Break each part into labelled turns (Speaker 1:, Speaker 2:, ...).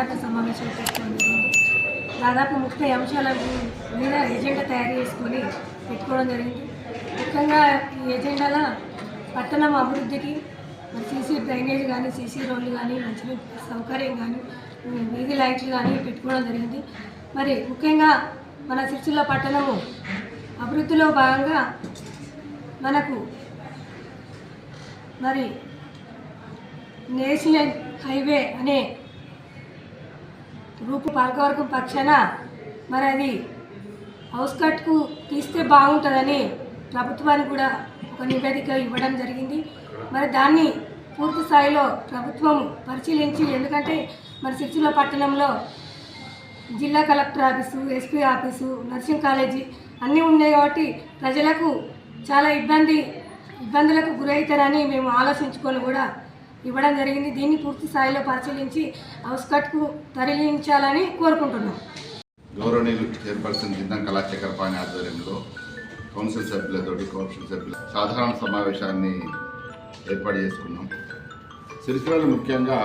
Speaker 1: ఉన్నత సమావేశం పెట్టుకోవడం జరిగింది. దాదాపు 30 అంశాల మీద ఎజెండా తయారు చేసుకొని పెట్టుకోవడం జరిగింది. ముఖ్యంగా ఈ ఎజెండాలో పట్టణం అభివృద్ధికి సీసీ డ్రైనేజ్ కానీ, సీసీ రోడ్లు కానీ, మంచినీటి సౌకర్యం కానీ, వీధి లైట్లు కానీ పెట్టుకోవడం జరిగింది. మరి ముఖ్యంగా మన సిరిసిల్ల పట్టణము అభివృద్ధిలో భాగంగా మనకు మరి నేషనల్ హైవే అనే రూపు పాలకవర్గం పక్షాన మరి అది అవుట్స్కట్కు తీస్తే బాగుంటుందని ప్రభుత్వానికి కూడా ఒక నివేదిక ఇవ్వడం జరిగింది. మరి దాన్ని పూర్తి స్థాయిలో ప్రభుత్వం పరిశీలించి, ఎందుకంటే మన సిరిసిల్ల పట్టణంలో జిల్లా collector office, SP office, nursing college అన్నీ ఉన్నాయి కాబట్టి ప్రజలకు చాలా ఇబ్బందులకు గురవుతారని మేము ఆలోచించుకొని కూడా ఇవ్వడం జరిగింది. దీన్ని పూర్తి స్థాయిలో పరిశీలించి అవుట్స్కట్కు తరలించాలని కోరుకుంటున్నాం.
Speaker 2: గౌరవనీయులు చైర్పర్సన్ జిందం కళాశేఖరపాణి ఆధ్వర్యంలో కౌన్సిల్ సభ్యులతోటి కౌన్సిల్ సభ్యుల సాధారణ సమావేశాన్ని ఏర్పాటు చేసుకున్నాం. సిరిసిల్లలో ముఖ్యంగా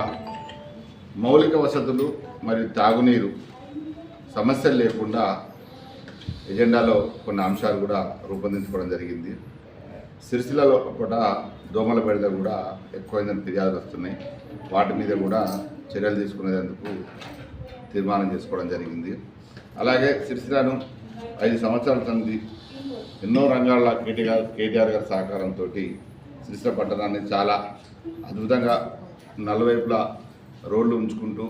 Speaker 2: మౌలిక వసతులు మరియు తాగునీరు సమస్యలు లేకుండా ఎజెండాలో కొన్ని అంశాలు కూడా రూపొందించుకోవడం జరిగింది. సిరిసిల్లలో కూడా దోమల బెడద కూడా ఎక్కువైందని ఫిర్యాదులు వస్తున్నాయి. వాటి మీద కూడా చర్యలు తీసుకునేందుకు తీర్మానం చేసుకోవడం జరిగింది. అలాగే సిరిసిల్లను 5 సంవత్సరాల సంది ఎన్నో రంగాల కేటీఆర్ గారి సహకారంతో సిరిసిల్ల పట్టణాన్ని చాలా అద్భుతంగా నలువైపులా రోడ్లు ఉంచుకుంటూ,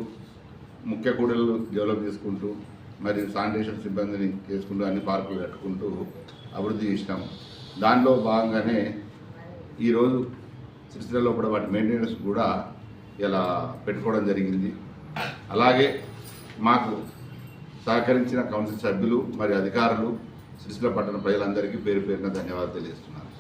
Speaker 2: ముఖ్య కూడళ్ళు డెవలప్ చేసుకుంటూ, మరియు శానిటేషన్ సిబ్బందిని చేసుకుంటూ, అన్ని పార్కులు కట్టుకుంటూ అభివృద్ధి చేసినాం. దానిలో భాగంగానే ఈరోజు సిరిసిల్లలో కూడా వాటి మెయింటెనెన్స్ కూడా ఇలా పెట్టుకోవడం జరిగింది. అలాగే మాకు సహకరించిన కౌన్సిల్ సభ్యులు మరియు అధికారులు, సిరిసిల్ల పట్టణ ప్రజలందరికీ పేరు పేరున ధన్యవాదాలు తెలియజేస్తున్నాను.